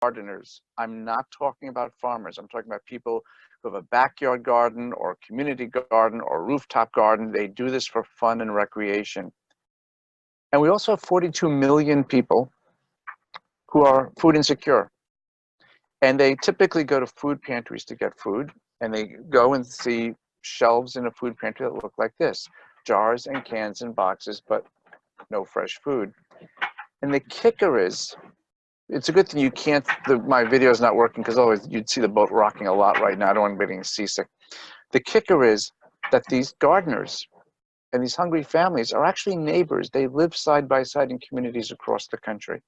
gardeners. I'm not talking about farmers. I'm talking about people who have a backyard garden or a community garden or a rooftop garden. They do this for fun and recreation. And we also have 42 million people who are food insecure. And they typically go to food pantries to get food. And they go and see shelves in a food pantry that look like this: jars and cans and boxes, but no fresh food. And the kicker is, it's a good thing you can't, my video is not working because otherwise you'd see the boat rocking a lot right now. I don't want anybody getting seasick. The kicker is that these gardeners and these hungry families are actually neighbors. They live side by side in communities across the country.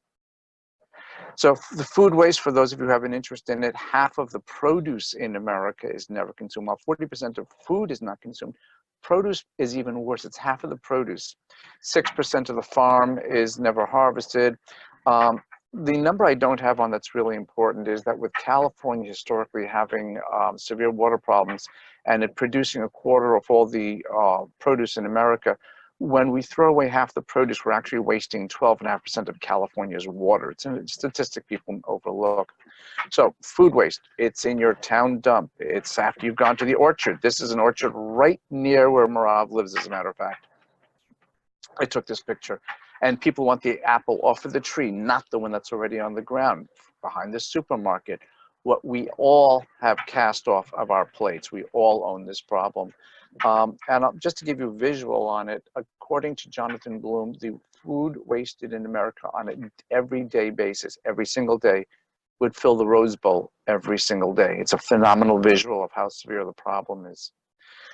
So the food waste, for those of you who have an interest in it, half of the produce in America is never consumed. While 40% of food is not consumed, produce is even worse. It's half of the produce. 6% of the farm is never harvested. The number I don't have on that's really important is that with California historically having severe water problems and it producing a quarter of all the produce in America, when we throw away half the produce, we're actually wasting 12.5% of California's water. It's a statistic people overlook. So food waste, it's in your town dump. It's after you've gone to the orchard. This is an orchard right near where Marav lives, as a matter of fact. I took this picture. And people want the apple off of the tree, not the one that's already on the ground behind the supermarket. What we all have cast off of our plates. We all own this problem. And just to give you a visual on it, according to Jonathan Bloom, the food wasted in America on an everyday basis, every single day, would fill the Rose Bowl every single day. It's a phenomenal visual of how severe the problem is.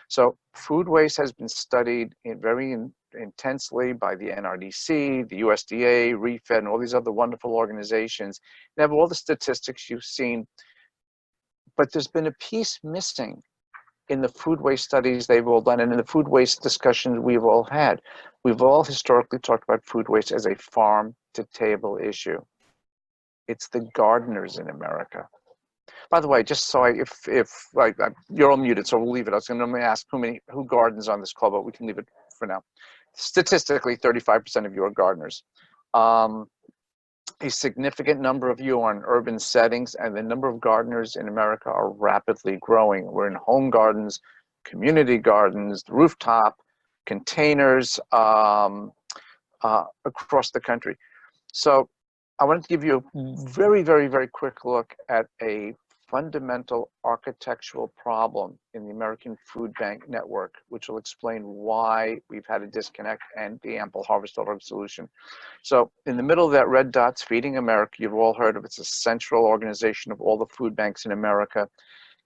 So food waste has been studied very intensely by the NRDC, the USDA, REFED, and all these other wonderful organizations. They have all the statistics you've seen, but there's been a piece missing in the food waste studies they've all done and in the food waste discussions we've all had. We've all historically talked about food waste as a farm-to-table issue. It's the gardeners in America. By the way, just so you're all muted, so we'll leave it. I was going to ask who gardens on this call, but we can leave it for now. Statistically, 35% of you are gardeners. A significant number of you are in urban settings, and the number of gardeners in America are rapidly growing. We're in home gardens, community gardens, rooftop, containers across the country. So I wanted to give you a very, very, very quick look at a fundamental architectural problem in the American Food Bank network, which will explain why we've had a disconnect and the ample harvest solution. So in the middle of that red dot's Feeding America. You've all heard of it. It's a central organization of all the food banks in America.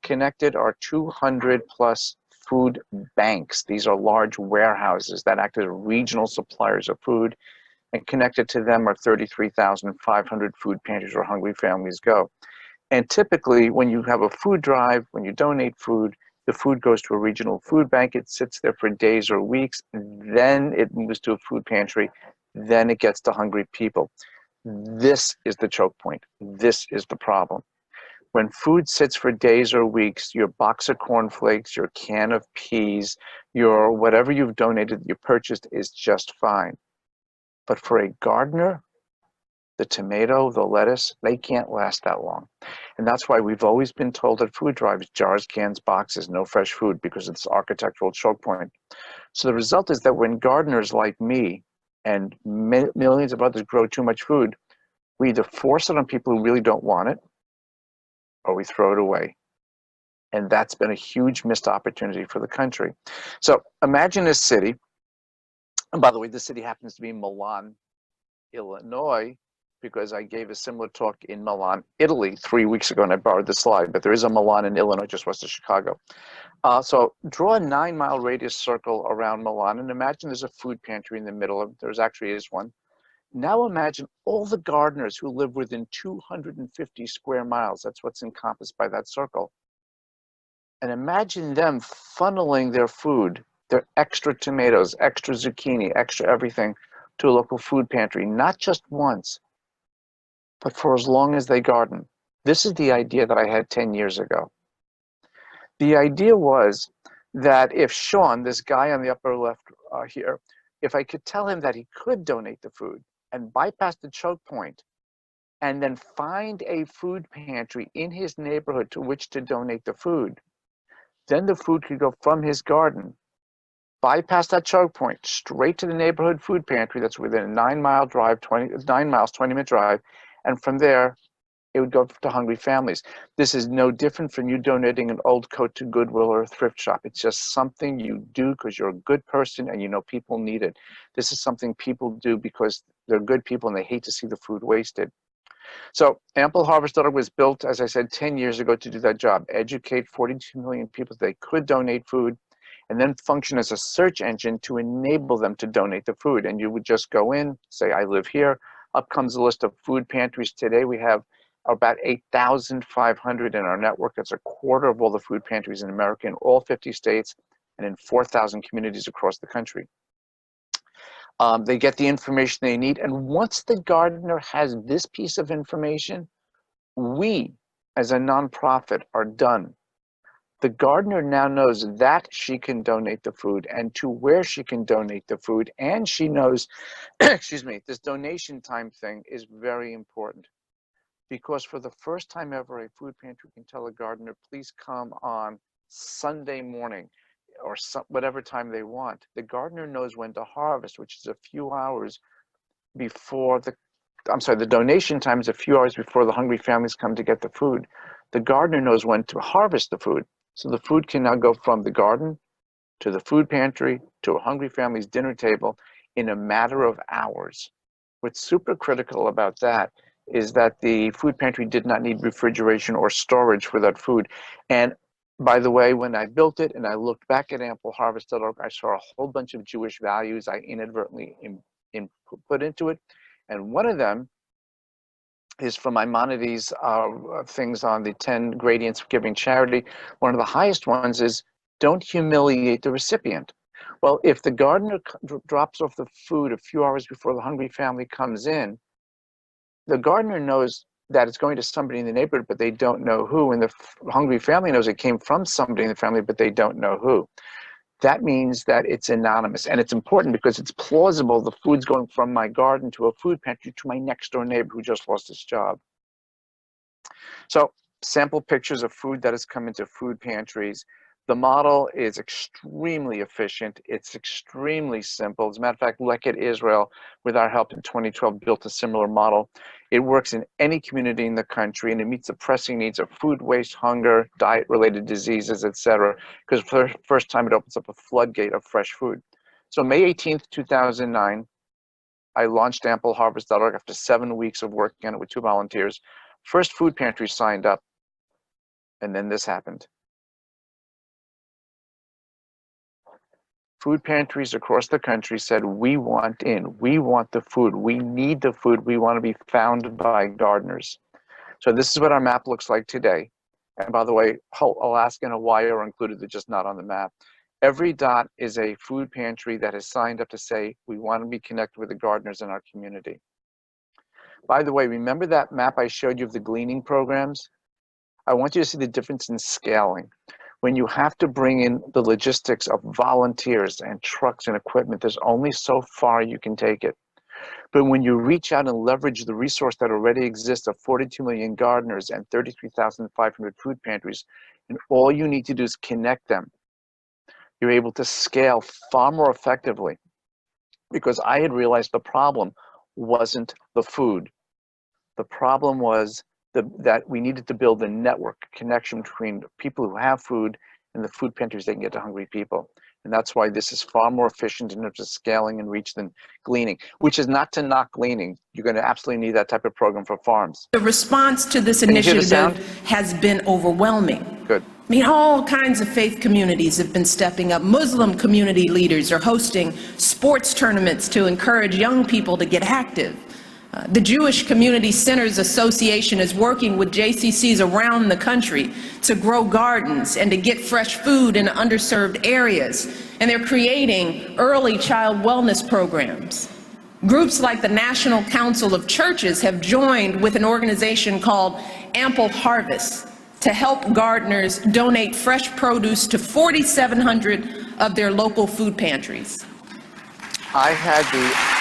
Connected are 200 plus food banks. These are large warehouses that act as regional suppliers of food, and connected to them are 33,500 food pantries where hungry families go. And typically, when you have a food drive, when you donate food, the food goes to a regional food bank. It sits there for days or weeks. Then it moves to a food pantry. Then it gets to hungry people. This is the choke point. This is the problem. When food sits for days or weeks, your box of cornflakes, your can of peas, your whatever you've donated, you purchased is just fine. But for a gardener, the tomato, the lettuce, they can't last that long. And that's why we've always been told at food drives, jars, cans, boxes, no fresh food, because of this architectural choke point. So the result is that when gardeners like me and millions of others grow too much food, we either force it on people who really don't want it, or we throw it away. And that's been a huge missed opportunity for the country. So imagine a city, and by the way, this city happens to be Milan, Illinois, because I gave a similar talk in Milan, Italy 3 weeks ago, and I borrowed the slide, but there is a Milan in Illinois, just west of Chicago. So draw a 9-mile radius circle around Milan, and imagine there's a food pantry in the middle of it. There actually is one. Now imagine all the gardeners who live within 250 square miles. That's what's encompassed by that circle. And imagine them funneling their food, their extra tomatoes, extra zucchini, extra everything, to a local food pantry, not just once, but for as long as they garden. This is the idea that I had 10 years ago. The idea was that if Sean, this guy on the upper left here, if I could tell him that he could donate the food and bypass the choke point and then find a food pantry in his neighborhood to which to donate the food, then the food could go from his garden, bypass that choke point, straight to the neighborhood food pantry that's within a 9-mile drive, 9 miles, 20-minute drive, and from there, it would go to hungry families. This is no different from you donating an old coat to Goodwill or a thrift shop. It's just something you do because you're a good person and you know people need it. This is something people do because they're good people and they hate to see the food wasted. So AmpleHarvest.org was built, as I said, 10 years ago to do that job, educate 42 million people that they could donate food, and then function as a search engine to enable them to donate the food. And you would just go in, say, I live here. Up comes a list of food pantries. Today we have about 8,500 in our network. That's a quarter of all the food pantries in America in all 50 states and in 4,000 communities across the country. They get the information they need. And once the gardener has this piece of information, we, as a nonprofit, are done. The gardener now knows that she can donate the food and to where she can donate the food. And she knows, excuse me, this donation time thing is very important. Because for the first time ever, a food pantry can tell a gardener, please come on Sunday morning or whatever time they want. The gardener knows when to harvest, which is a few hours before the donation time is a few hours before the hungry families come to get the food. The gardener knows when to harvest the food. So the food can now go from the garden to the food pantry to a hungry family's dinner table in a matter of hours. What's super critical about that is that the food pantry did not need refrigeration or storage for that food. And by the way, when I built it and I looked back at AmpleHarvest.org, I saw a whole bunch of Jewish values I inadvertently put into it. And one of them is from Maimonides' things on the 10 gradients of giving charity. One of the highest ones is don't humiliate the recipient. Well, if the gardener drops off the food a few hours before the hungry family comes in, the gardener knows that it's going to somebody in the neighborhood, but they don't know who. And the hungry family knows it came from somebody in the family, but they don't know who. That means that it's anonymous. And it's important because it's plausible the food's going from my garden to a food pantry to my next door neighbor who just lost his job. So sample pictures of food that has come into food pantries. The model is extremely efficient. It's extremely simple. As a matter of fact, Leket Israel, with our help in 2012, built a similar model. It works in any community in the country, and it meets the pressing needs of food waste, hunger, diet-related diseases, etc. Because for the first time, it opens up a floodgate of fresh food. So May 18th, 2009, I launched AmpleHarvest.org after 7 weeks of working on it with 2 volunteers. First food pantry signed up, and then this happened. Food pantries across the country said, we want in, we want the food, we need the food, we want to be found by gardeners. So this is what our map looks like today. And by the way, Alaska and Hawaii are included, they're just not on the map. Every dot is a food pantry that has signed up to say, we want to be connected with the gardeners in our community. By the way, remember that map I showed you of the gleaning programs? I want you to see the difference in scaling. When you have to bring in the logistics of volunteers and trucks and equipment, there's only so far you can take it. But when you reach out and leverage the resource that already exists of 42 million gardeners and 33,500 food pantries, and all you need to do is connect them, you're able to scale far more effectively. Because I had realized the problem wasn't the food. The problem was that we needed to build a network connection between people who have food and the food pantries they can get to hungry people. And that's why this is far more efficient in terms of scaling and reach than gleaning, which is not to knock gleaning. You're going to absolutely need that type of program for farms. The response to this initiative has been overwhelming. Good. I mean, all kinds of faith communities have been stepping up. Muslim community leaders are hosting sports tournaments to encourage young people to get active. The Jewish Community Centers Association is working with JCCs around the country to grow gardens and to get fresh food in underserved areas. And they're creating early child wellness programs. Groups like the National Council of Churches have joined with an organization called Ample Harvest to help gardeners donate fresh produce to 4,700 of their local food pantries. I had the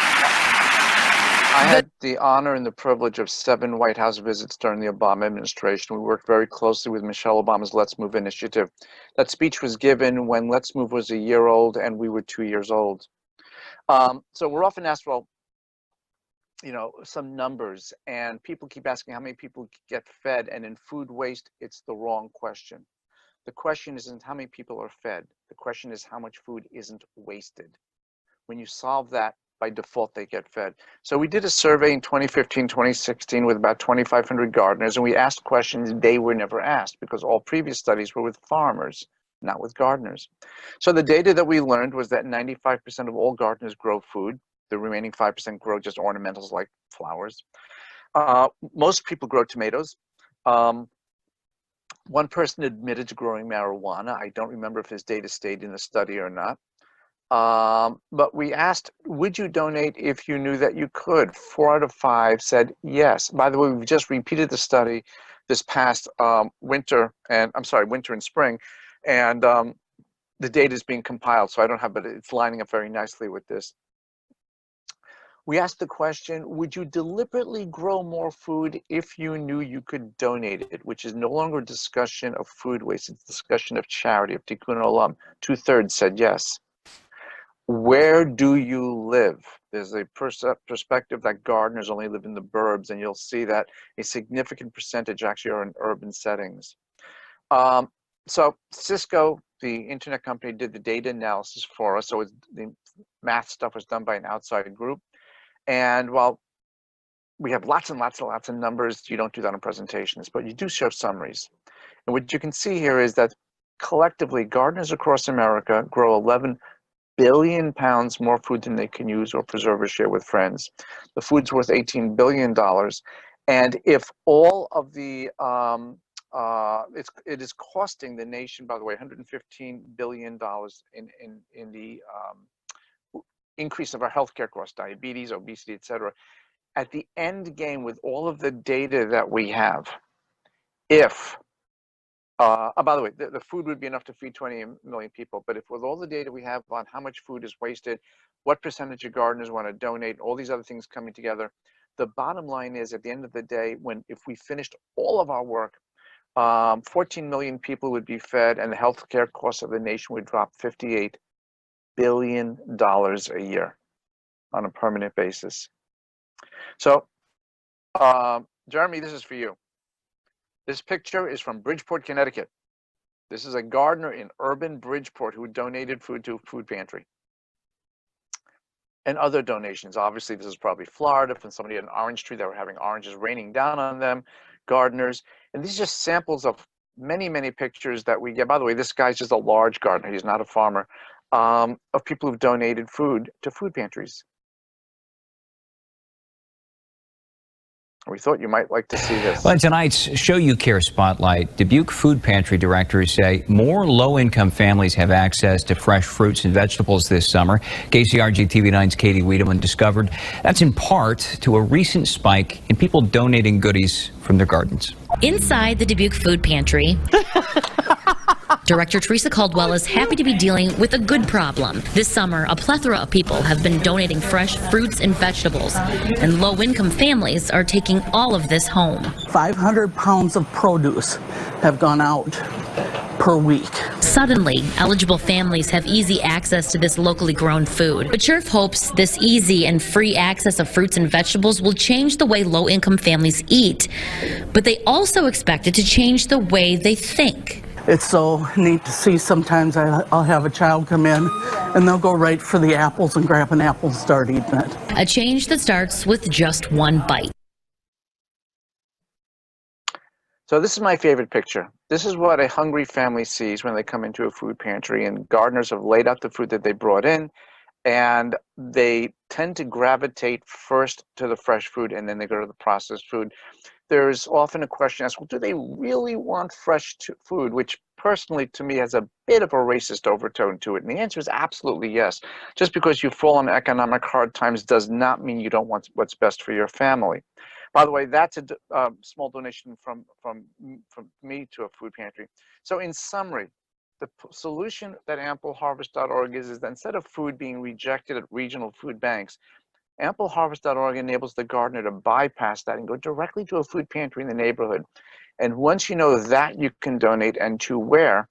I had the honor and the privilege of 7 White House visits during the Obama administration. We worked very closely with Michelle Obama's Let's Move initiative. That speech was given when Let's Move was a year old and we were 2 years old. So we're often asked, well, some numbers, and people keep asking how many people get fed, and in food waste, it's the wrong question. The question isn't how many people are fed. The question is how much food isn't wasted. When you solve that, by default, they get fed. So we did a survey in 2015, 2016 with about 2,500 gardeners, and we asked questions they were never asked because all previous studies were with farmers, not with gardeners. So the data that we learned was that 95% of all gardeners grow food. The remaining 5% grow just ornamentals like flowers. Most people grow tomatoes. One person admitted to growing marijuana. I don't remember if his data stayed in the study or not. But we asked, would you donate if you knew that you could? 4 out of 5 said yes. By the way, we've just repeated the study this past winter and spring, and the data is being compiled, so I don't have, but it's lining up very nicely with this. We asked the question, would you deliberately grow more food if you knew you could donate it, which is no longer a discussion of food waste, it's a discussion of charity, of tikkun olam. 2/3 said yes. Where do you live? There's a perspective that gardeners only live in the burbs, and you'll see that a significant percentage actually are in urban settings. So Cisco, the internet company, did the data analysis for us. So the math stuff was done by an outside group. And while we have lots and lots and lots of numbers, you don't do that in presentations, but you do show summaries. And what you can see here is that collectively, gardeners across America grow 11 billion pounds more food than they can use or preserve or share with friends. The food's worth $18 billion. And if all of the, it is costing the nation, by the way, $115 billion in the increase of our healthcare costs, diabetes, obesity, et cetera. At the end game, with all of the data that we have, if by the way, the food would be enough to feed 20 million people, but if with all the data we have on how much food is wasted, what percentage of gardeners want to donate, all these other things coming together, the bottom line is at the end of the day, if we finished all of our work, 14 million people would be fed and the healthcare costs of the nation would drop $58 billion a year on a permanent basis. So, Jeremy, this is for you. This picture is from Bridgeport, Connecticut. This is a gardener in urban Bridgeport who donated food to a food pantry. And other donations. Obviously, this is probably Florida, from somebody had an orange tree that were having oranges raining down on them, gardeners. And these are just samples of many, many pictures that we get. By the way, this guy's just a large gardener. He's not a farmer, of people who've donated food to food pantries. We thought you might like to see this. Well, in tonight's Show You Care Spotlight, Dubuque Food Pantry directors say more low-income families have access to fresh fruits and vegetables this summer. KCRG TV9's Katie Wiedemann discovered that's in part to a recent spike in people donating goodies from their gardens. Inside the Dubuque Food Pantry, Director Teresa Caldwell is happy to be dealing with a good problem. This summer, a plethora of people have been donating fresh fruits and vegetables, and low-income families are taking all of this home. 500 pounds of produce have gone out per week. Suddenly, eligible families have easy access to this locally grown food. But Sheriff hopes this easy and free access of fruits and vegetables will change the way low-income families eat. But they also expect it to change the way they think. It's so neat to see. Sometimes I'll have a child come in and they'll go right for the apples and grab an apple and start eating it. A change that starts with just one bite. So this is my favorite picture. This is what a hungry family sees when they come into a food pantry, and gardeners have laid out the food that they brought in, and they tend to gravitate first to the fresh food and then they go to the processed food. There's often a question asked, well, do they really want fresh food, which personally to me has a bit of a racist overtone to it? And the answer is absolutely yes. Just because you fall on economic hard times does not mean you don't want what's best for your family. By the way, that's a small donation from me to a food pantry. So in summary, the solution that ampleharvest.org is that instead of food being rejected at regional food banks Ampleharvest.org enables the gardener to bypass that and go directly to a food pantry in the neighborhood. And once you know that you can donate and to where,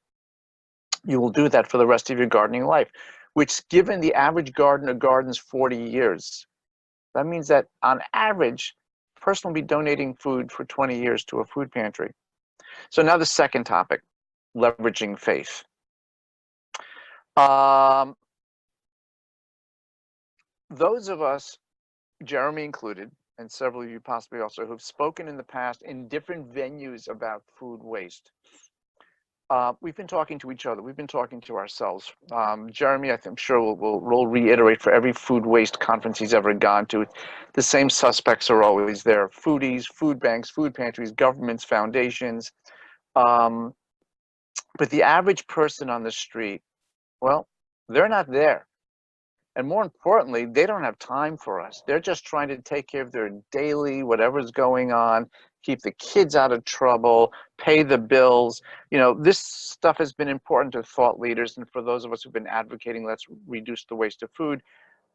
you will do that for the rest of your gardening life, which, given the average gardener gardens 40 years, that means that on average, a person will be donating food for 20 years to a food pantry. So now the second topic, leveraging faith. Those of us, Jeremy included, and several of you possibly also, who've spoken in the past in different venues about food waste, we've been talking to each other. We've been talking to ourselves. Jeremy, I'm sure, will reiterate for every food waste conference he's ever gone to, the same suspects are always there: foodies, food banks, food pantries, governments, foundations. But the average person on the street, well, they're not there. And more importantly, they don't have time for us. They're just trying to take care of their daily, whatever's going on, keep the kids out of trouble, pay the bills. You know, this stuff has been important to thought leaders and for those of us who've been advocating, let's reduce the waste of food.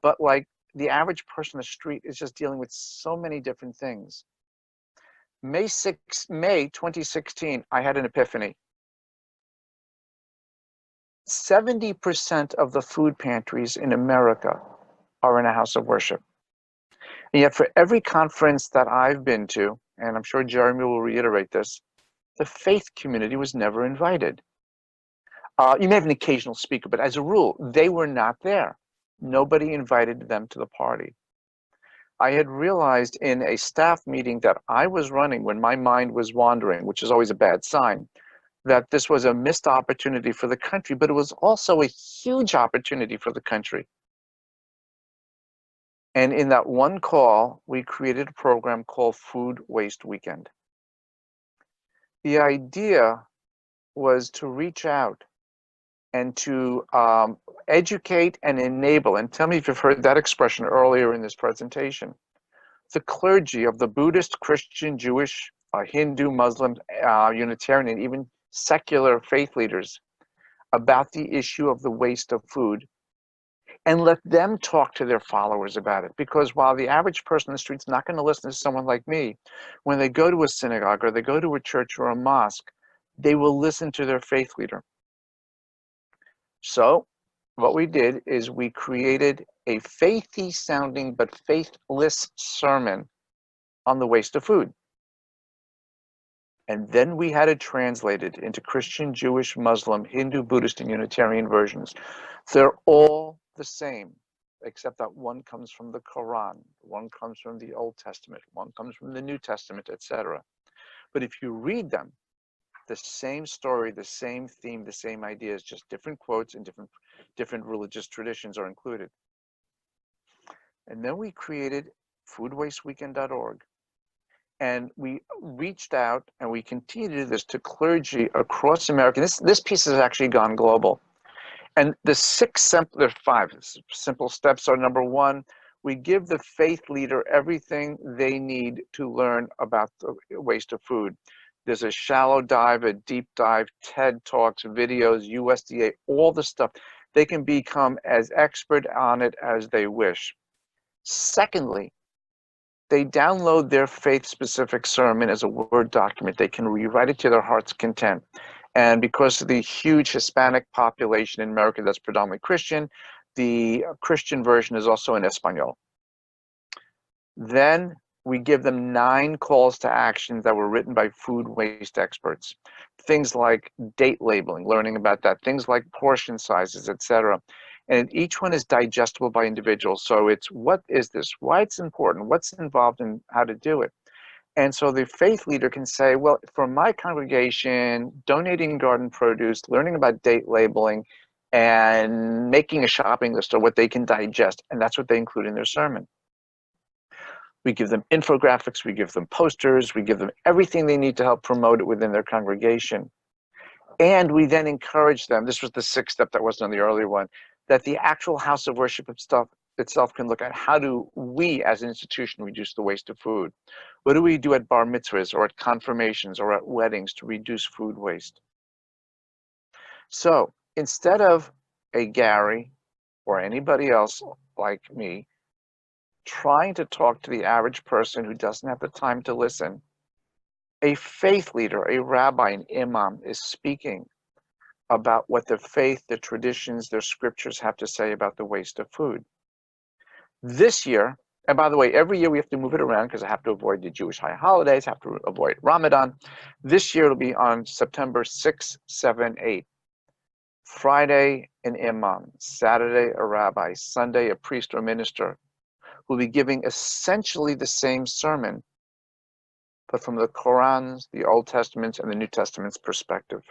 But like the average person on the street is just dealing with so many different things. May 2016, I had an epiphany. 70% of the food pantries in America are in a house of worship. And yet for every conference that I've been to, and I'm sure Jeremy will reiterate this, the faith community was never invited. You may have an occasional speaker, but as a rule, they were not there. Nobody invited them to the party. I had realized in a staff meeting that I was running when my mind was wandering, which is always a bad sign, that this was a missed opportunity for the country, but it was also a huge opportunity for the country. And in that one call, we created a program called Food Waste Weekend. The idea was to reach out and to educate and enable, and tell me if you've heard that expression earlier in this presentation, the clergy of the Buddhist, Christian, Jewish, Hindu, Muslim, Unitarian, and even secular faith leaders about the issue of the waste of food, and let them talk to their followers about it. Because while the average person in the street's not going to listen to someone like me, when they go to a synagogue or they go to a church or a mosque, they will listen to their faith leader. So what we did is we created a faithy sounding but faithless sermon on the waste of food. And then we had it translated into Christian, Jewish, Muslim, Hindu, Buddhist, and Unitarian versions. They're all the same, except that one comes from the Quran, one comes from the Old Testament, one comes from the New Testament, etc. But if you read them, the same story, the same theme, the same ideas, just different quotes and different religious traditions are included. And then we created foodwasteweekend.org. And we reached out, and we continue to do this, to clergy across America. This piece has actually gone global. And there's five simple steps are: number one, we give the faith leader everything they need to learn about the waste of food. There's a shallow dive, a deep dive, TED Talks, videos, USDA, all the stuff. They can become as expert on it as they wish. Secondly, they download their faith-specific sermon as a Word document. They can rewrite it to their heart's content. And because of the huge Hispanic population in America that's predominantly Christian, the Christian version is also in Espanol. Then we give them 9 calls to action that were written by food waste experts. Things like date labeling, learning about that, things like portion sizes, etc. And each one is digestible by individuals. So it's, what is this? Why it's important? What's involved in how to do it? And so the faith leader can say, well, for my congregation, donating garden produce, learning about date labeling, and making a shopping list of what they can digest. And that's what they include in their sermon. We give them infographics, we give them posters, we give them everything they need to help promote it within their congregation. And we then encourage them, this was the 6th step that wasn't on the earlier one, that the actual house of worship itself can look at, how do we as an institution reduce the waste of food? What do we do at bar mitzvahs or at confirmations or at weddings to reduce food waste? So instead of a Gary or anybody else like me trying to talk to the average person who doesn't have the time to listen. A faith leader, a rabbi, an imam is speaking about what the faith, the traditions, their scriptures have to say about the waste of food. This year, and by the way, every year we have to move it around because I have to avoid the Jewish high holidays, have to avoid Ramadan. This year it'll be on September 6, 7, 8. Friday, an imam. Saturday, a rabbi. Sunday, a priest or minister who will be giving essentially the same sermon, but from the Quran's, the Old Testament's, and the New Testament's perspective.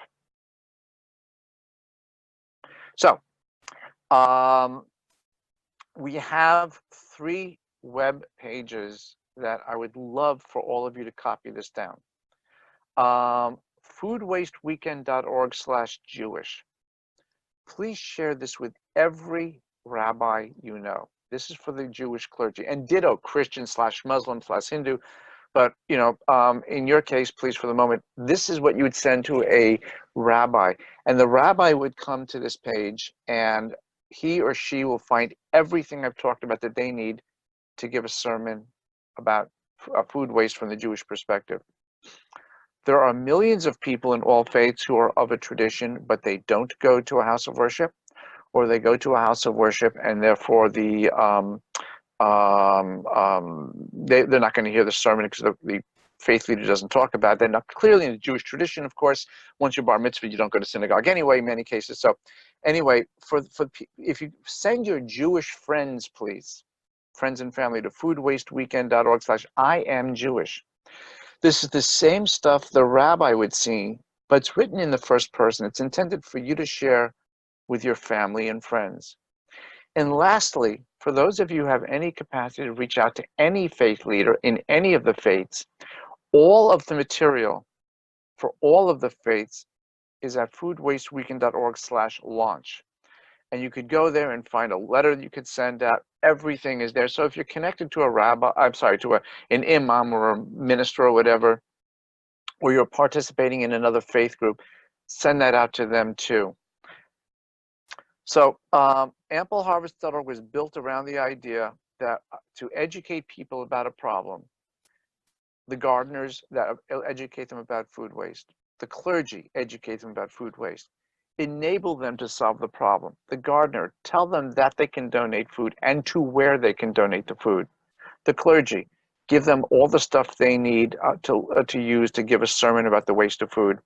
So, we have 3 web pages that I would love for all of you to copy this down. Foodwasteweekend.org/Jewish. Please share this with every rabbi you know. This is for the Jewish clergy, and ditto Christian/Muslim/Hindu. But in your case, please, for the moment, this is what you would send to a rabbi, and the rabbi would come to this page, and he or she will find everything I've talked about that they need to give a sermon about food waste from the Jewish perspective. There are millions of people in all faiths who are of a tradition, but they don't go to a house of worship, or they go to a house of worship and therefore they're not going to hear the sermon because the faith leader doesn't talk about it. They're not clearly in the Jewish tradition, of course. Once you're bar mitzvah, you don't go to synagogue anyway, in many cases. So anyway, if you send your Jewish friends, please, friends and family, to foodwasteweekend.org/I-am-Jewish. This is the same stuff the rabbi would see, but it's written in the first person. It's intended for you to share with your family and friends. And lastly, for those of you who have any capacity to reach out to any faith leader in any of the faiths, all of the material for all of the faiths is at foodwasteweekend.org/launch. And you could go there and find a letter that you could send out. Everything is there. So if you're connected to a rabbi, to an imam or a minister or whatever, or you're participating in another faith group, send that out to them too. So ampleharvest.org was built around the idea that to educate people about a problem, the gardeners that educate them about food waste, the clergy educate them about food waste, enable them to solve the problem. The gardener, tell them that they can donate food and to where they can donate the food. The clergy, give them all the stuff they need to use to give a sermon about the waste of food,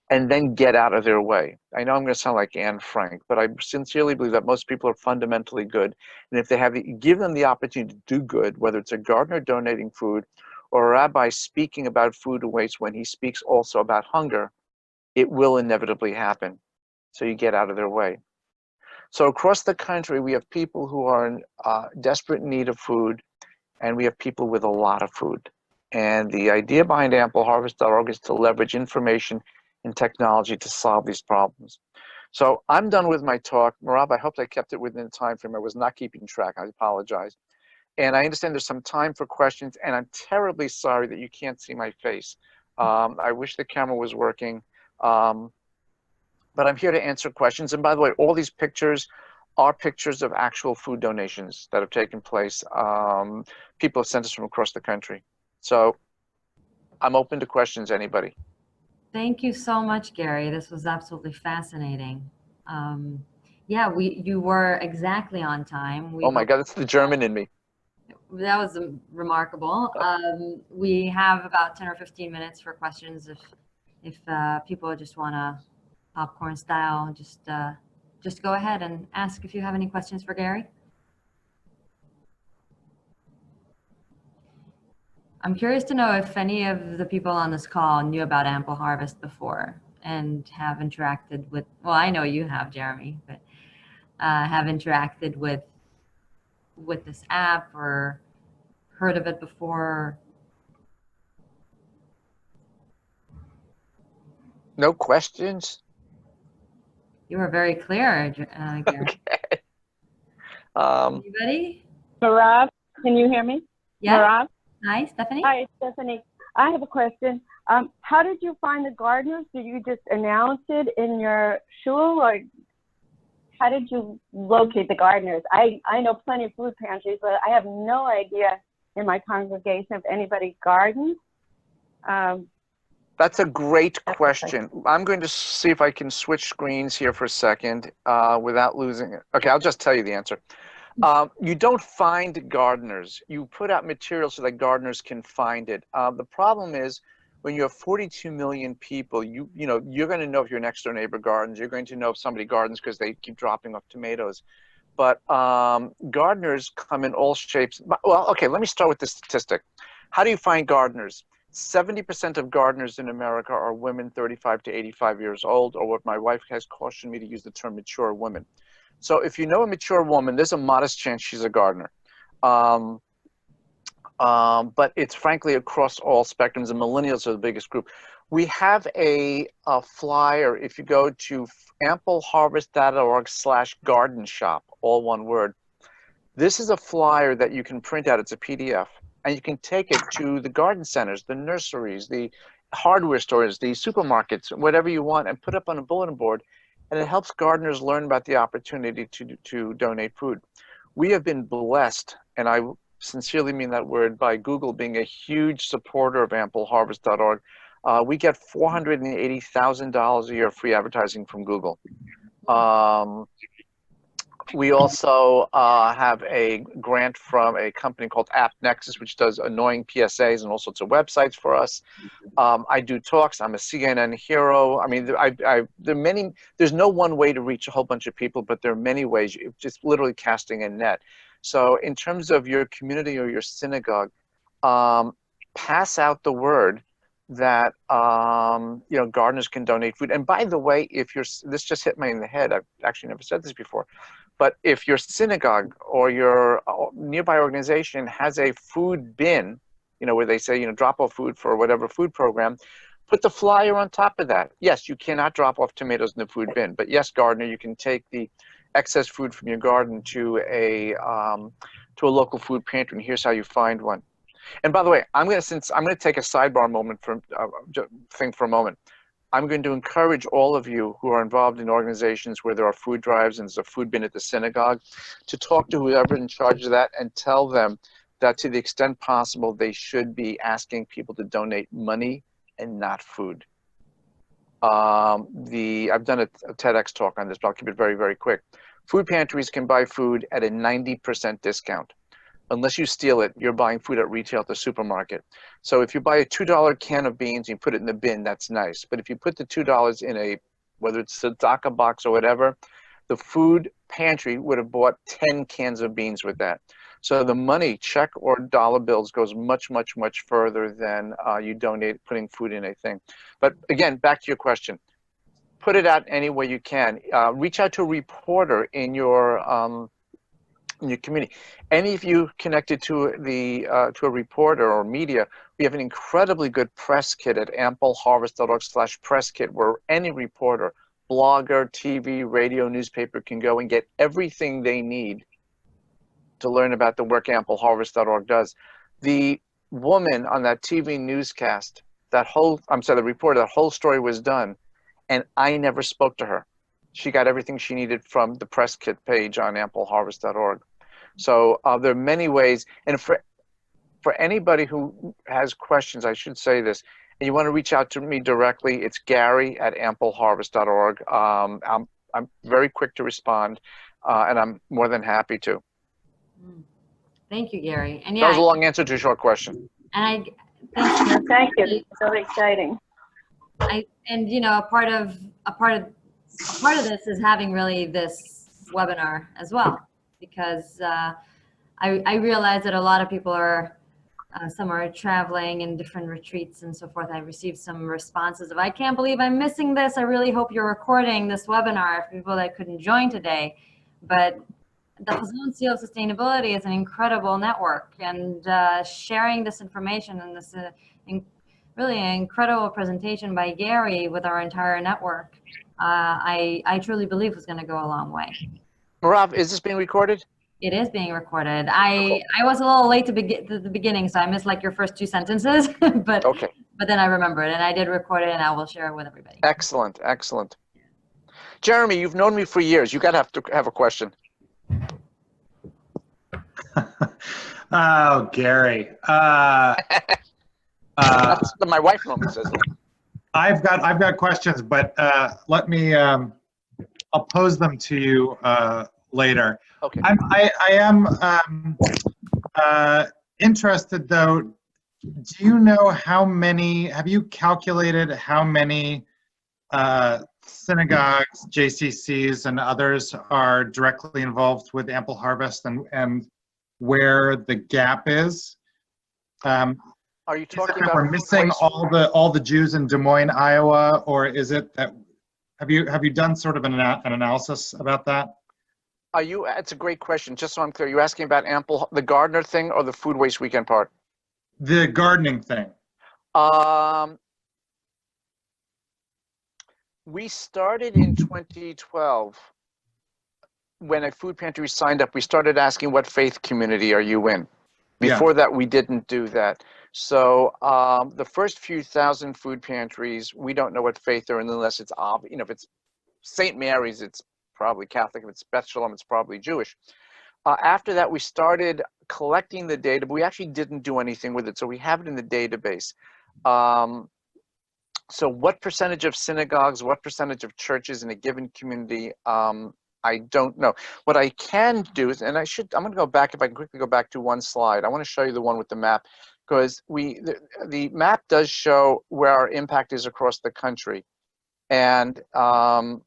and then get out of their way. I know I'm going to sound like Anne Frank, but I sincerely believe that most people are fundamentally good. And if they give them the opportunity to do good, whether it's a gardener donating food or a rabbi speaking about food waste when he speaks also about hunger, it will inevitably happen. So you get out of their way. So across the country, we have people who are in desperate need of food, and we have people with a lot of food. And the idea behind ampleharvest.org is to leverage information and technology to solve these problems. So I'm done with my talk. Merab, I hope I kept it within the time frame. I was not keeping track. I apologize. And I understand there's some time for questions, and I'm terribly sorry that you can't see my face. I wish the camera was working. But I'm here to answer questions. And by the way, all these pictures are pictures of actual food donations that have taken place. People have sent us from across the country. So I'm open to questions, anybody. Thank you so much, Gary. This was absolutely fascinating. Yeah, you were exactly on time. Oh my God, that's the German in me. That was remarkable. We have about 10 or 15 minutes for questions if people just want to popcorn style, just go ahead and ask if you have any questions for Gary. I'm curious to know if any of the people on this call knew about Ample Harvest before and have interacted with, well, I know you have, Jeremy, but have interacted with this app or heard of it before. No questions? You were very clear, Gary. Okay. Anybody? Merab, can you hear me? Yeah. Merab? Hi, Stephanie. Hi, Stephanie. I have a question. How did you find the gardeners? Did you just announce it in your shul, or how did you locate the gardeners? I know plenty of food pantries, but I have no idea in my congregation if anybody gardens. That's a great question. I'm going to see if I can switch screens here for a second without losing it. Okay, I'll just tell you the answer. You don't find gardeners. You put out material so that gardeners can find it. The problem is when you have 42 million people, you're going to know if your next door neighbor gardens. You're going to know if somebody gardens because they keep dropping off tomatoes. But gardeners come in all shapes. Well, okay, let me start with this statistic. How do you find gardeners? 70% of gardeners in America are women 35 to 85 years old, or what my wife has cautioned me to use the term mature women. So if you know a mature woman, there's a modest chance she's a gardener. But it's frankly across all spectrums, and millennials are the biggest group. We have a flyer. If you go to ampleharvest.org/garden shop, all one word, this is a flyer that you can print out. It's a PDF. And you can take it to the garden centers, the nurseries, the hardware stores, the supermarkets, whatever you want, and put up on a bulletin board. And it helps gardeners learn about the opportunity to donate food. We have been blessed, and I sincerely mean that word, by Google being a huge supporter of ampleharvest.org. We get $480,000 a year free advertising from Google. We also have a grant from a company called AppNexus, which does annoying PSAs and all sorts of websites for us. I do talks. I'm a CNN hero. I mean, there are many. There's no one way to reach a whole bunch of people, but there are many ways. Just literally casting a net. So in terms of your community or your synagogue, pass out the word that gardeners can donate food. And by the way, this just hit me in the head. I've actually never said this before. But if your synagogue or your nearby organization has a food bin, where they say, drop off food for whatever food program, put the flyer on top of that. Yes, you cannot drop off tomatoes in the food bin, but yes, gardener, you can take the excess food from your garden to a local food pantry, and here's how you find one. And by the way, I'm going to take a sidebar moment for a moment. I'm going to encourage all of you who are involved in organizations where there are food drives and there's a food bin at the synagogue to talk to whoever's in charge of that and tell them that to the extent possible, they should be asking people to donate money and not food. I've done a TEDx talk on this, but I'll keep it very, very quick. Food pantries can buy food at a 90% discount. Unless you steal it, you're buying food at retail at the supermarket. So if you buy a $2 can of beans and you put it in the bin, that's nice. But if you put the $2 in whether it's a tzedakah box or whatever, the food pantry would have bought 10 cans of beans with that. So the money, check or dollar bills, goes much, much, much further than you donate putting food in a thing. But again, back to your question. Put it out any way you can. Reach out to a reporter in your community. Any of you connected to a reporter or media, we have an incredibly good press kit at ampleharvest.org/press kit, where any reporter, blogger, TV, radio, newspaper can go and get everything they need to learn about the work ampleharvest.org does. The woman on that TV newscast, the reporter, that whole story was done, and I never spoke to her. She got everything she needed from the press kit page on ampleharvest.org. So there are many ways. And for anybody who has questions, I should say this, and you want to reach out to me directly, it's Gary at ampleharvest.org. I'm very quick to respond, and I'm more than happy to. Thank you, Gary. And that was a long answer to a short question. And thank you. So exciting. A part of this is having really this webinar as well, because I realize that a lot of people are, some are traveling in different retreats and so forth. I received some responses of, I can't believe I'm missing this. I really hope you're recording this webinar for people that couldn't join today. But the Hazon Seal of Sustainability is an incredible network, and sharing this information and this really an incredible presentation by Gary with our entire network, I truly believe is going to go a long way. Marav, is this being recorded? It is being recorded. I was a little late to the beginning, so I missed like your first 2 sentences, but okay. But then I remembered, and I did record it, and I will share it with everybody. Excellent, excellent. Jeremy, you've known me for years. You got to have a question. Oh, Gary. That's what my wife normally says. I've got questions, but let me. I'll pose them to you later. Okay. I am interested though. Do you know how many? Have you calculated how many synagogues, JCCs, and others are directly involved with Ample Harvest, and where the gap is? Are you talking about we're missing all the Jews in Des Moines, Iowa, or is it that have you done sort of an analysis about that? Are you? It's a great question. Just so I'm clear, you're asking about the gardener thing or the food waste weekend part? The gardening thing. We started in 2012 when a food pantry signed up. We started asking, what faith community are you in? Before that, we didn't do that. So the first few thousand food pantries, we don't know what faith they're in unless it's obvious. You know, if it's St. Mary's, it's probably Catholic. If it's Beth Shalom, it's probably Jewish. After that, we started collecting the data, but we actually didn't do anything with it. So we have it in the database. So what percentage of synagogues, what percentage of churches in a given community, I don't know. What I can do is, and I'm going to go back, if I can quickly go back to one slide. I want to show you the one with the map, because the map does show where our impact is across the country. And let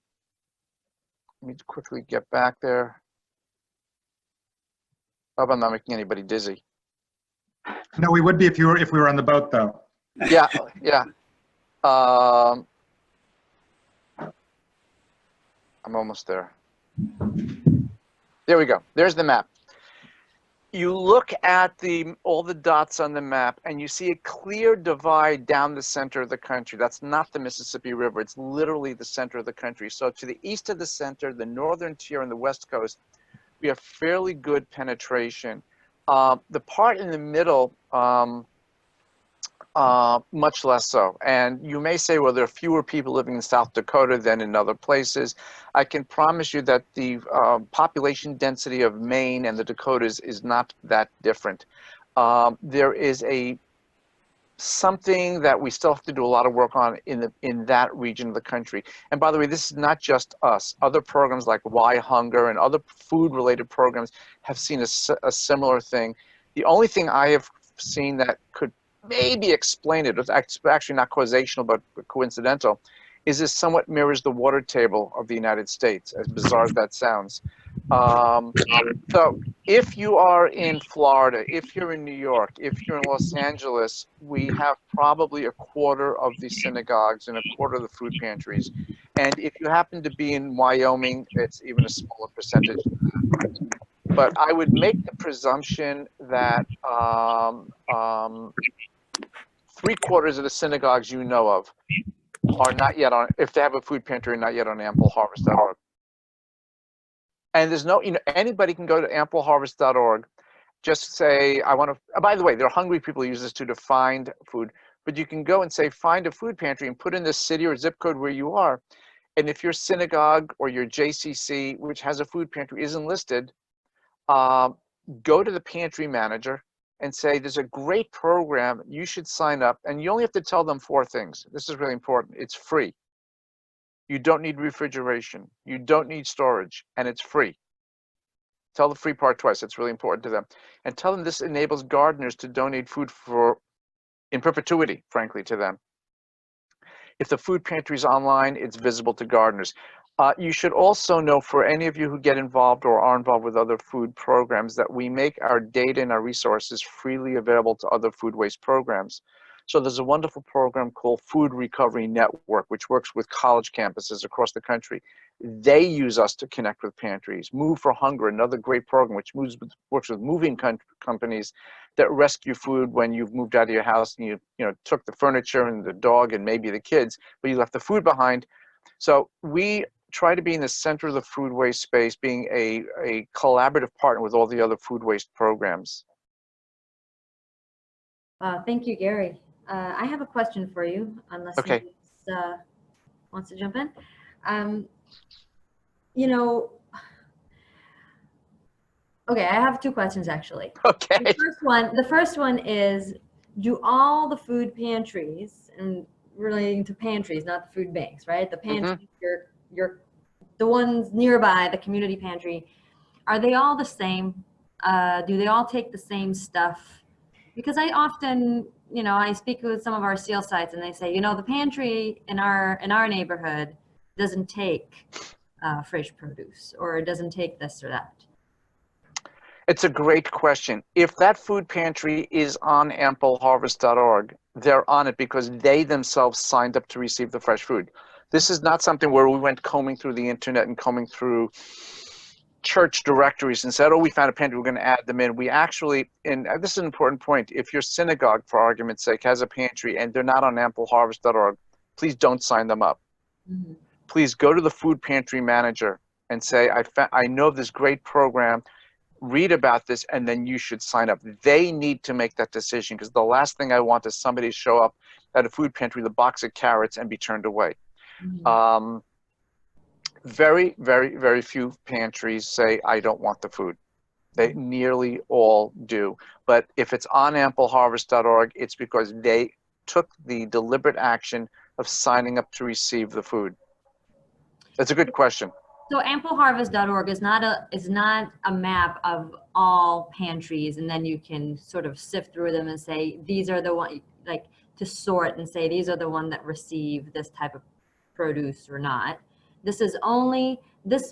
me quickly get back there. I hope I'm not making anybody dizzy. No, we would be if we were on the boat, though. Yeah, yeah. I'm almost there. There we go. There's the map. You look at all the dots on the map, and you see a clear divide down the center of the country. That's not the Mississippi River. It's literally the center of the country. So to the east of the center, the northern tier and the west coast, we have fairly good penetration. The part in the middle, much less so. And you may say, well, there are fewer people living in South Dakota than in other places. I can promise you that the population density of Maine and the Dakotas is not that different. There is something that we still have to do a lot of work on in that region of the country. And by the way, this is not just us. Other programs like Why Hunger and other food-related programs have seen a similar thing. The only thing I have seen that could maybe explain it, it's actually not causational but coincidental, is this somewhat mirrors the water table of the United States, as bizarre as that sounds. So if you are in Florida, if you're in New York, if you're in Los Angeles, we have probably a quarter of the synagogues and a quarter of the food pantries. And if you happen to be in Wyoming, it's even a smaller percentage. But I would make the presumption that 3/4 of the synagogues you know of are not yet on, if they have a food pantry, not yet on ampleharvest.org. And there's no, anybody can go to ampleharvest.org, just say, I want to, by the way, there are hungry people who use this to find food, but you can go and say, find a food pantry and put in the city or zip code where you are. And if your synagogue or your JCC, which has a food pantry, isn't listed, go to the pantry manager and say, there's a great program, you should sign up. And you only have to tell them 4 things. This is really important. It's free. You don't need refrigeration. You don't need storage, and it's free. Tell the free part twice. It's really important to them. And tell them this enables gardeners to donate food in perpetuity, frankly, to them. If the food pantry is online, it's visible to gardeners. You should also know, for any of you who get involved or are involved with other food programs, that we make our data and our resources freely available to other food waste programs. So there's a wonderful program called Food Recovery Network, which works with college campuses across the country. They use us to connect with pantries. Move for Hunger, another great program, which works with moving companies that rescue food when you've moved out of your house and you took the furniture and the dog and maybe the kids, but you left the food behind. So we try to be in the center of the food waste space, being a collaborative partner with all the other food waste programs. Thank you, Gary. I have a question for you, unless Okay. he wants to jump in. You know, okay, I have two questions actually. Okay. The first one is, do all the food pantries, and relating to pantries, not the food banks, right? The pantries, the ones nearby, the community pantry, are they all the same? Do they all take the same stuff? Because I often, I speak with some of our SEAL sites and they say, the pantry in our neighborhood doesn't take fresh produce, or it doesn't take this or that. It's a great question. If that food pantry is on ampleharvest.org, they're on it because they themselves signed up to receive the fresh food. This is not something where we went combing through the internet and combing through church directories and said, oh, we found a pantry, we're going to add them in. We actually, and this is an important point, if your synagogue, for argument's sake, has a pantry and they're not on ampleharvest.org, please don't sign them up. Mm-hmm. Please go to the food pantry manager and say, I know of this great program, read about this, and then you should sign up. They need to make that decision, because the last thing I want is somebody to show up at a food pantry with a box of carrots and be turned away. Mm-hmm. Very, very, very few pantries say, I don't want the food. They nearly all do. But if it's on ampleharvest.org, it's because they took the deliberate action of signing up to receive the food. That's a good question. So ampleharvest.org is not a map of all pantries, and then you can sort of sift through them and say, these are the one, like to sort and say, these are the one that receive this type of produce or not. This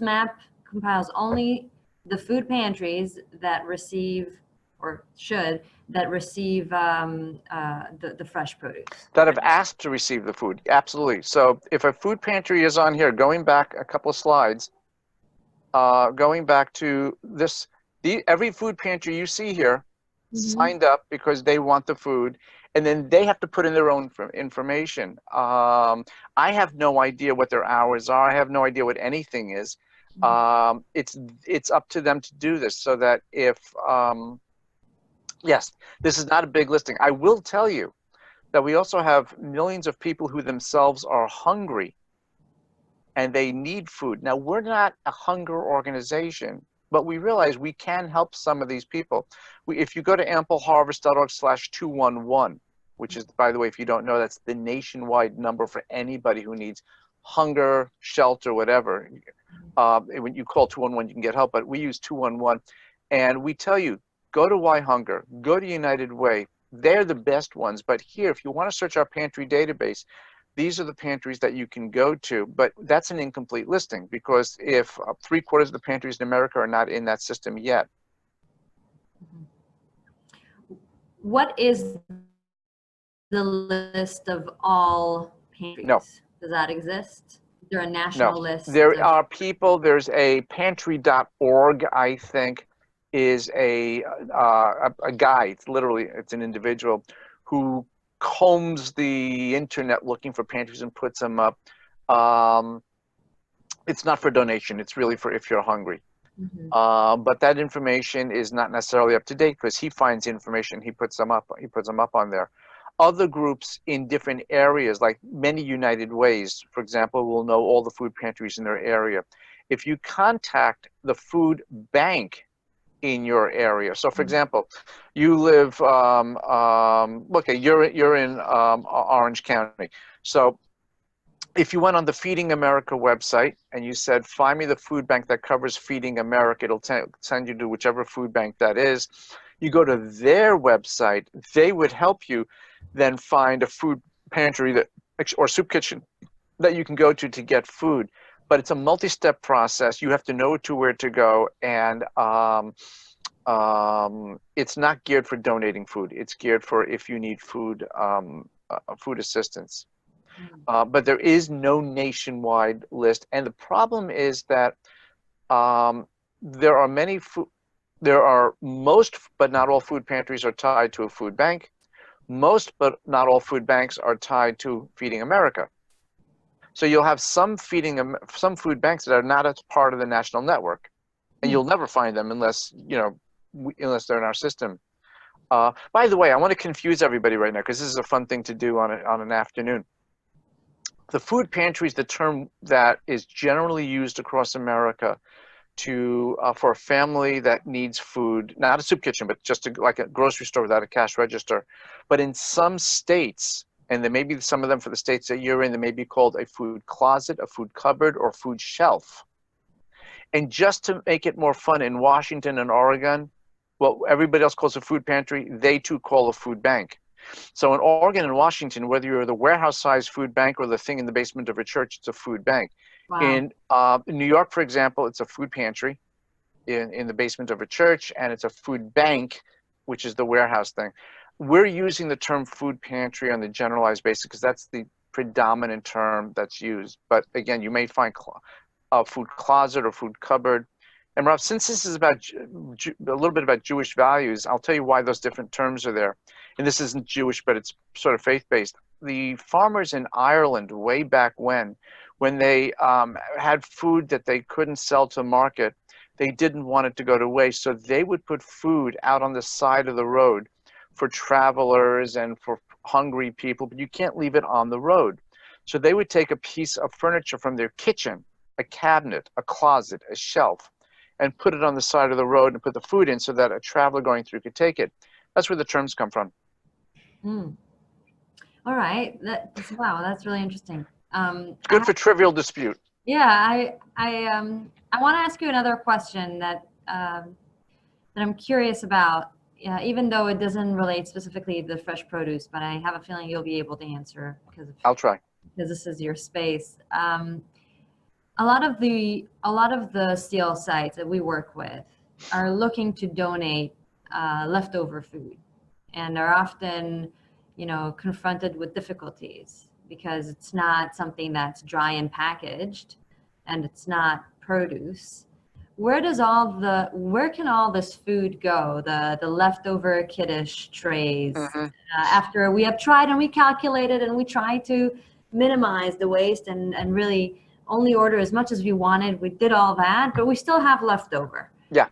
map compiles only the food pantries that receive, or should, that receive the fresh produce. That have asked to receive the food, absolutely. So if a food pantry is on here, going back a couple of slides, going back to this, every food pantry you see here signed up because they want the food, and then they have to put in their own information. I have no idea what their hours are. I have no idea what anything is. It's up to them to do this, so that if, yes, this is not a big listing. I will tell you that we also have millions of people who themselves are hungry and they need food. Now, we're not a hunger organization, but we realize we can help some of these people. If you go to ampleharvest.org/211, which is, by the way, if you don't know, that's the nationwide number for anybody who needs hunger, shelter, whatever. When you call 211, you can get help, but we use 211. And we tell you, go to Why Hunger, go to United Way. They're the best ones. But here, if you want to search our pantry database, these are the pantries that you can go to. But that's an incomplete listing, because if 3/4 of the pantries in America are not in that system yet. What is the list of all pantries? No. Does that exist? Is there a national list? There are people, there's a pantry.org, I think, is a guy. It's literally, it's an individual who combs the internet looking for pantries and puts them up. It's not for donation. It's really for if you're hungry. But that information is not necessarily up to date, because he finds information, he puts them up on there. Other groups in different areas, like many United Ways, for example, will know all the food pantries in their area. If you contact the food bank in your area, so for example, you live, okay, you're in Orange County. So if you went on the Feeding America website and you said, find me the food bank that covers Feeding America, it'll send you to whichever food bank that is. You go to their website, they would help you then find a food pantry or soup kitchen that you can go to get food. But it's a multi-step process. You have to know where to go, and it's not geared for donating food. It's geared for if you need food, food assistance. But there is no nationwide list, and the problem is that there are most, but not all food pantries are tied to a food bank. Most, but not all food banks are tied to Feeding America. So you'll have some food banks that are not as part of the national network, and you'll never find them unless unless they're in our system. By the way, I want to confuse everybody right now, because this is a fun thing to do on an afternoon. The food pantry is the term that is generally used across America for a family that needs food, not a soup kitchen, but just like a grocery store without a cash register. But in some states, and there may be some of them for the states that you're in, they may be called a food closet, a food cupboard, or food shelf. And just to make it more fun, in Washington and Oregon, what everybody else calls a food pantry, they too call a food bank. So in Oregon and Washington, whether you're the warehouse-sized food bank or the thing in the basement of a church, it's a food bank. Wow. In New York, for example, it's a food pantry in the basement of a church, and it's a food bank, which is the warehouse thing. We're using the term food pantry on the generalized basis because that's the predominant term that's used. But again, you may find a food closet or food cupboard. And Rob, since this is about a little bit about Jewish values, I'll tell you why those different terms are there. And this isn't Jewish, but it's sort of faith-based. The farmers in Ireland way back when they had food that they couldn't sell to market, they didn't want it to go to waste. So they would put food out on the side of the road for travelers and for hungry people, but you can't leave it on the road. So they would take a piece of furniture from their kitchen, a cabinet, a closet, a shelf, and put it on the side of the road and put the food in so that a traveler going through could take it. That's where the terms come from. All right. Wow, that's really interesting. Good for trivial dispute. Yeah, I want to ask you another question that I'm curious about, even though it doesn't relate specifically to the fresh produce, but I have a feeling you'll be able to answer I'll try. Because this is your space. A lot of the steel sites that we work with are looking to donate leftover food, and are often, confronted with difficulties because it's not something that's dry and packaged, and it's not produce. Where can all this food go? The leftover kiddish trays. After we have tried and we calculated and we tried to minimize the waste and really only order as much as we wanted. We did all that, but we still have leftover. Yeah.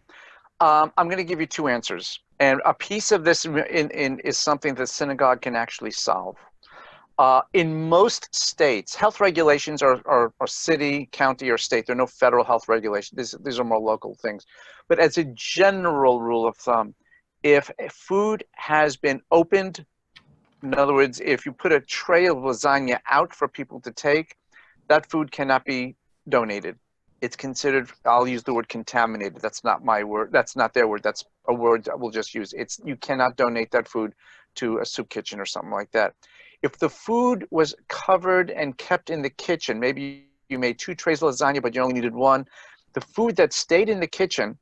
I'm going to give you two answers. And a piece of this is something the synagogue can actually solve. In most states, health regulations are city, county, or state. There are no federal health regulations. These are more local things. But as a general rule of thumb, if food has been opened, in other words, if you put a tray of lasagna out for people to take, that food cannot be donated. It's considered, I'll use the word contaminated. That's not my word. That's not their word. That's a word that we'll just use. You cannot donate that food to a soup kitchen or something like that. If the food was covered and kept in the kitchen, maybe you made 2 trays of lasagna, but you only needed 1, the food that stayed in the kitchen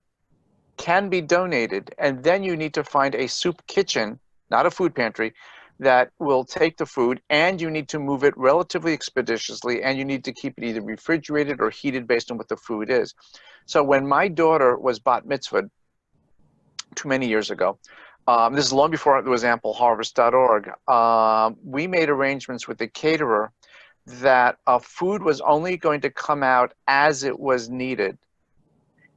can be donated. And then you need to find a soup kitchen, not a food pantry, that will take the food, and you need to move it relatively expeditiously, and you need to keep it either refrigerated or heated based on what the food is. So when my daughter was bat mitzvahed too many years ago, this is long before there was ampleharvest.org, we made arrangements with the caterer that food was only going to come out as it was needed,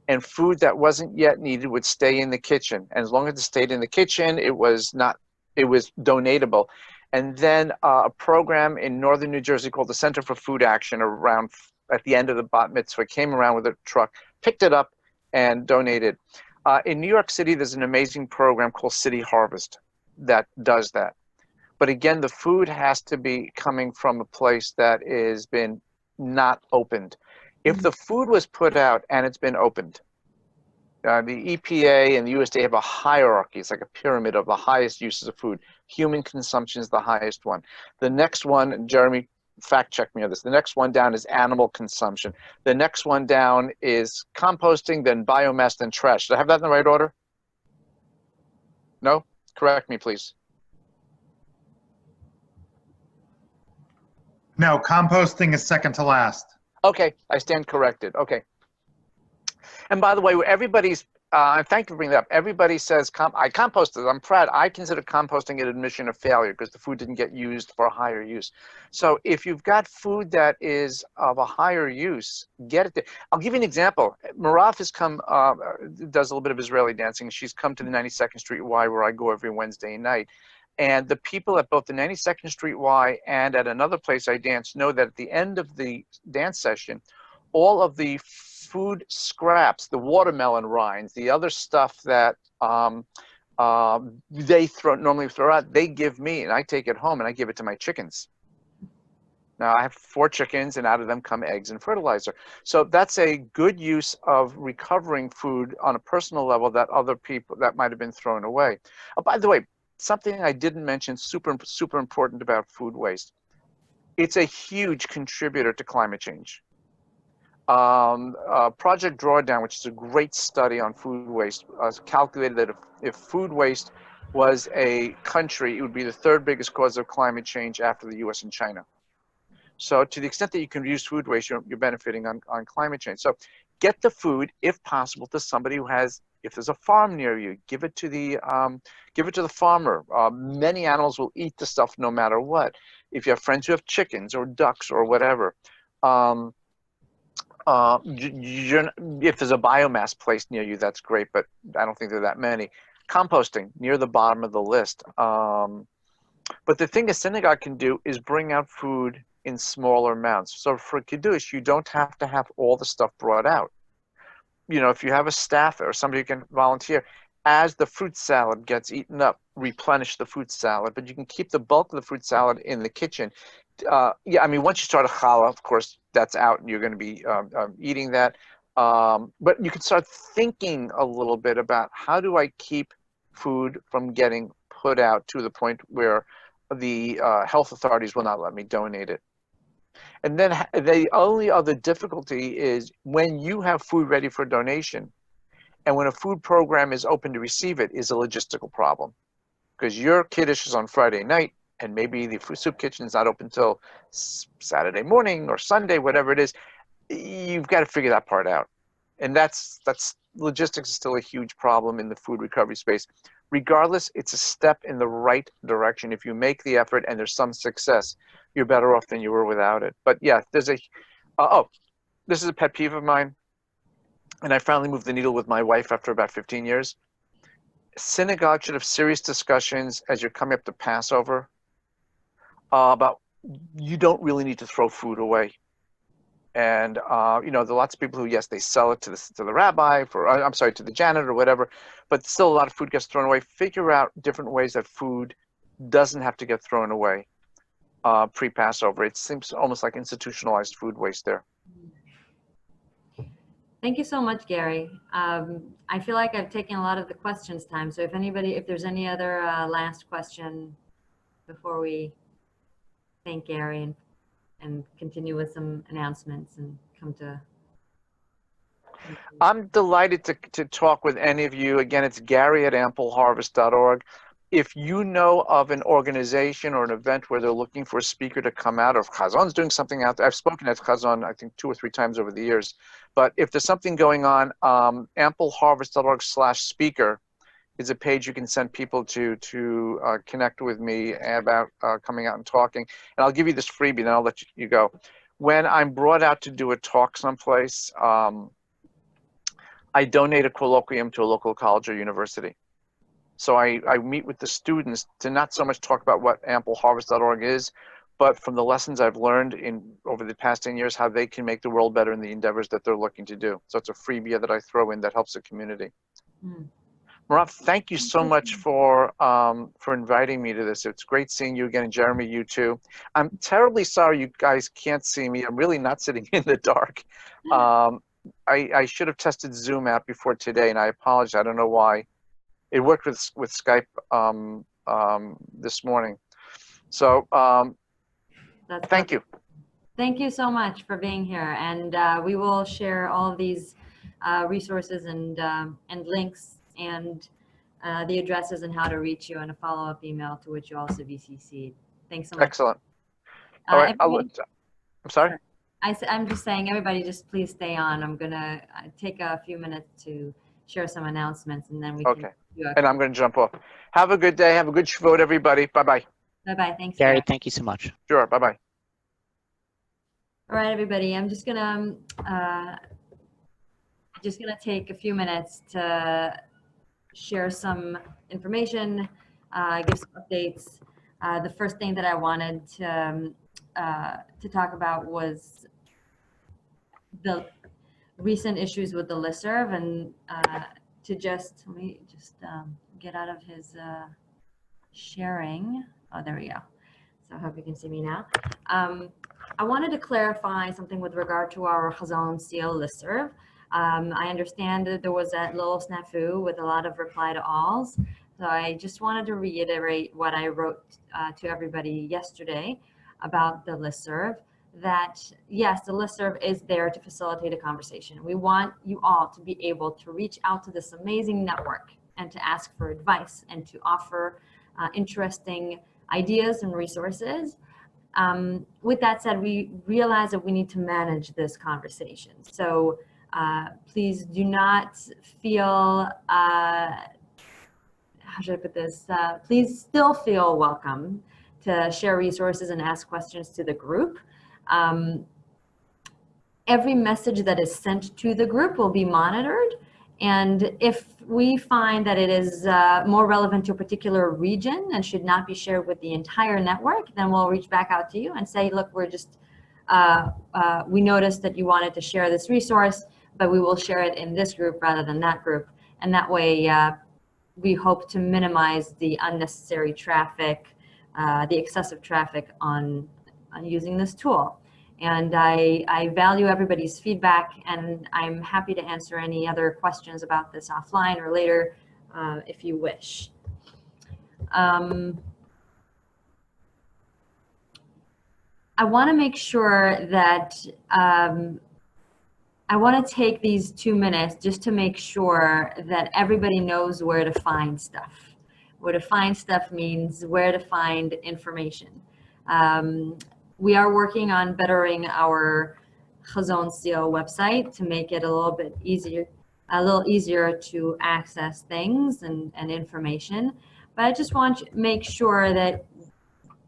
and food that wasn't yet needed would stay in the kitchen. And as long as it stayed in the kitchen, it was donatable. And then a program in northern New Jersey called the Center for Food Action, around at the end of the bat mitzvah, came around with a truck, picked it up, and donated. In New York City, there's an amazing program called City Harvest that does that. But again, the food has to be coming from a place that has been not opened. If the food was put out and it's been opened, the EPA and the USDA have a hierarchy. It's like a pyramid of the highest uses of food. Human consumption is the highest one. The next one, and Jeremy, fact check me on this, the next one down is animal consumption. The next one down is composting, then biomass, then trash. Did I have that in the right order? No? Correct me, please. No, composting is second to last. Okay, I stand corrected. Okay. And by the way, everybody's, thank you for bringing that up. Everybody says, I composted. I'm proud. I consider composting an admission of failure because the food didn't get used for a higher use. So if you've got food that is of a higher use, get it there. I'll give you an example. Maraf has come, does a little bit of Israeli dancing. She's come to the 92nd Street Y where I go every Wednesday night. And the people at both the 92nd Street Y and at another place I dance know that at the end of the dance session, all of the food scraps, the watermelon rinds, the other stuff that they normally throw out, they give me, and I take it home and I give it to my chickens. Now I have 4 chickens, and out of them come eggs and fertilizer. So that's a good use of recovering food on a personal level that other people that might have been thrown away. Oh, by the way, something I didn't mention, super important about food waste. It's a huge contributor to climate change. Project Drawdown, which is a great study on food waste, calculated that if food waste was a country, it would be the 3rd biggest cause of climate change after the US and China. So to the extent that you can reduce food waste, you're benefiting on climate change. So get the food, if possible, to somebody who has, if there's a farm near you, give it to the farmer. Many animals will eat the stuff no matter what. If you have friends who have chickens or ducks or whatever, if there's a biomass place near you, that's great, but I don't think there are that many. Composting, near the bottom of the list. But the thing a synagogue can do is bring out food in smaller amounts. So for Kiddush, you don't have to have all the stuff brought out. You know, if you have a staff or somebody who can volunteer, as the fruit salad gets eaten up, replenish the fruit salad, but you can keep the bulk of the fruit salad in the kitchen. Yeah, I mean, once you start a challah, of course, that's out and you're going to be eating that. But you can start thinking a little bit about, how do I keep food from getting put out to the point where the health authorities will not let me donate it. And then the only other difficulty is when you have food ready for donation, and when a food program is open to receive it, is a logistical problem. Because your Kiddush is on Friday night, and maybe the soup kitchen is not open until Saturday morning or Sunday, whatever it is. You've got to figure that part out. And that's logistics is still a huge problem in the food recovery space. Regardless, it's a step in the right direction. If you make the effort and there's some success, you're better off than you were without it. But yeah, there's a, this is a pet peeve of mine. And I finally moved the needle with my wife after about 15 years. Synagogue should have serious discussions as you're coming up to Passover about, you don't really need to throw food away. And you know, there are lots of people who, yes, they sell it to the rabbi, to the janitor or whatever, but still a lot of food gets thrown away. Figure out different ways that food doesn't have to get thrown away pre-Passover. It seems almost like institutionalized food waste there. Thank you so much, Gary. I feel like I've taken a lot of the questions time. So if there's any other last question before we thank Gary and continue with some announcements and come to. I'm delighted to talk with any of you. Again, it's Gary@ampleharvest.org. If you know of an organization or an event where they're looking for a speaker to come out, or if Hazon's doing something out there, I've spoken at Hazon, I think 2 or 3 times over the years, but if there's something going on, ampleharvest.org/speaker is a page you can send people to connect with me about coming out and talking. And I'll give you this freebie, then I'll let you go. When I'm brought out to do a talk someplace, I donate a colloquium to a local college or university. So I meet with the students to not so much talk about what ampleharvest.org is, but from the lessons I've learned over the past 10 years, how they can make the world better in the endeavors that they're looking to do. So it's a freebie that I throw in that helps the community. Marat, thank you so much for inviting me to this. It's great seeing you again, and Jeremy, you too. I'm terribly sorry you guys can't see me. I'm really not sitting in the dark. I should have tested Zoom app before today, and I apologize. I don't know why. It worked with Skype this morning. So thank you. Thank you so much for being here. And we will share all of these resources and links and the addresses and how to reach you in a follow-up email to which you also be CC'd. Thanks so much. Excellent. All right. I'm sorry? I'm just saying, everybody just please stay on. I'm going to take a few minutes to share some announcements, and then we can. And I'm going to jump off. Have a good day. Have a good Shavuot, everybody. Bye-bye. Bye-bye. Thanks, Gary. Thank you so much. Sure. Bye-bye. All right, everybody. I'm just gonna take a few minutes to share some information give some updates. The first thing that I wanted to talk about was the recent issues with the listserv, and let me just get out of his sharing. Oh, there we go. So I hope you can see me now. I wanted to clarify something with regard to our Hazon Seal listserv. I understand that there was that little snafu with a lot of reply to alls. So I just wanted to reiterate what I wrote to everybody yesterday about the listserv, that yes, the listserv is there to facilitate a conversation. We want you all to be able to reach out to this amazing network and to ask for advice and to offer interesting ideas and resources. With that said, we realize that we need to manage this conversation. So please do not feel, how should I put this? Please still feel welcome to share resources and ask questions to the group. Every message that is sent to the group will be monitored. And if we find that it is more relevant to a particular region and should not be shared with the entire network, then we'll reach back out to you and say, look, we're just, we noticed that you wanted to share this resource, but we will share it in this group rather than that group. And that way, we hope to minimize the unnecessary traffic, the excessive traffic on using this tool. And I value everybody's feedback, and I'm happy to answer any other questions about this offline or later if you wish. I want to make sure that I want to take these 2 minutes just to make sure that everybody knows where to find stuff. Where to find stuff means where to find information. We are working on bettering our Hazon Seal website to make it a little easier to access things and information. But I just want to make sure that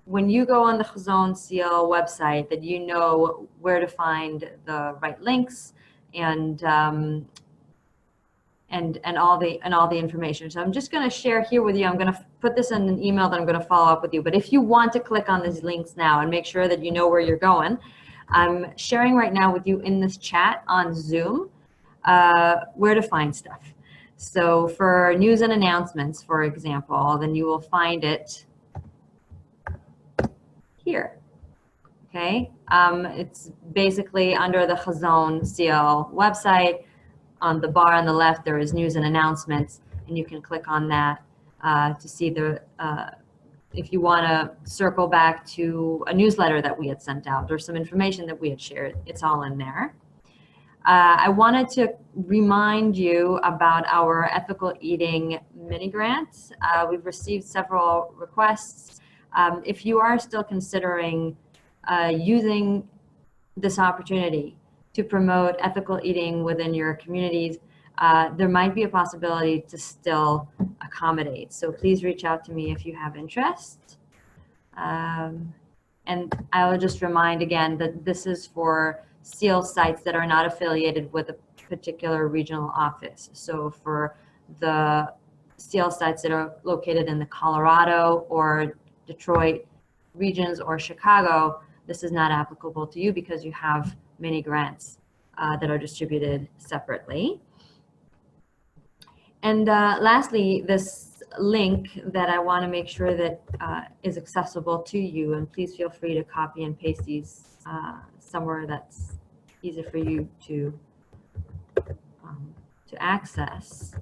when you go on the Hazon Seal website, that you know where to find the right links and all the information. So I'm just going to share here with you. I'm going to put this in an email that I'm going to follow up with you. But if you want to click on these links now and make sure that you know where you're going, I'm sharing right now with you in this chat on Zoom where to find stuff. So for news and announcements, for example, then you will find it here. Okay, it's basically under the Hazon Seal website. On the bar on the left, there is news and announcements, and you can click on that to see the, if you want to circle back to a newsletter that we had sent out or some information that we had shared, it's all in there. I wanted to remind you about our ethical eating mini grants. We've received several requests. If you are still considering using this opportunity to promote ethical eating within your communities, there might be a possibility to still accommodate. So please reach out to me if you have interest. And I will just remind again that this is for SEAL sites that are not affiliated with a particular regional office. So for the SEAL sites that are located in the Colorado or Detroit regions or Chicago, this is not applicable to you because you have many grants that are distributed separately. And lastly, this link that I want to make sure that is accessible to you, and please feel free to copy and paste these somewhere that's easy for you to access,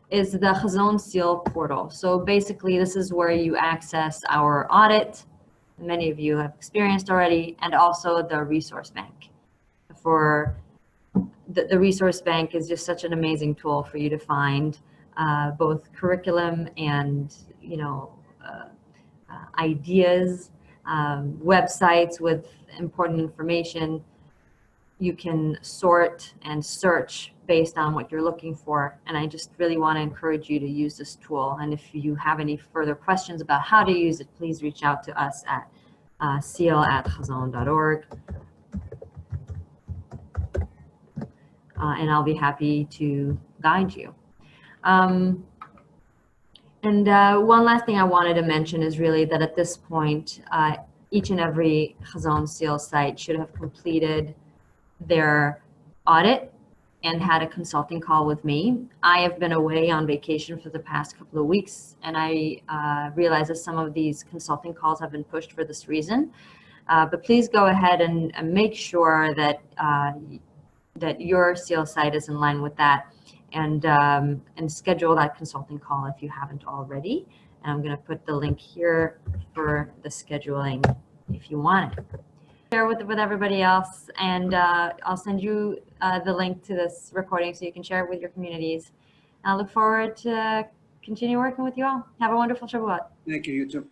is the Hazon Seal portal. So basically, this is where you access our audit. Many of you have experienced already, and also the resource bank. For the resource bank is just such an amazing tool for you to find both curriculum and ideas, websites with important information. You can sort and search based on what you're looking for, and I just really want to encourage you to use this tool. And if you have any further questions about how to use it, please reach out to us at seal@hazon.org. And I'll be happy to guide you. And one last thing I wanted to mention is really that at this point, each and every Hazon Seal site should have completed their audit and had a consulting call with me. I have been away on vacation for the past couple of weeks, and I realize that some of these consulting calls have been pushed for this reason. But please go ahead and make sure that that your seal site is in line with that, and schedule that consulting call if you haven't already. And I'm going to put the link here for the scheduling if you want it. Share with everybody else, and I'll send you the link to this recording so you can share it with your communities. And I look forward to continue working with you all. Have a wonderful Shabbat. Thank you, you too.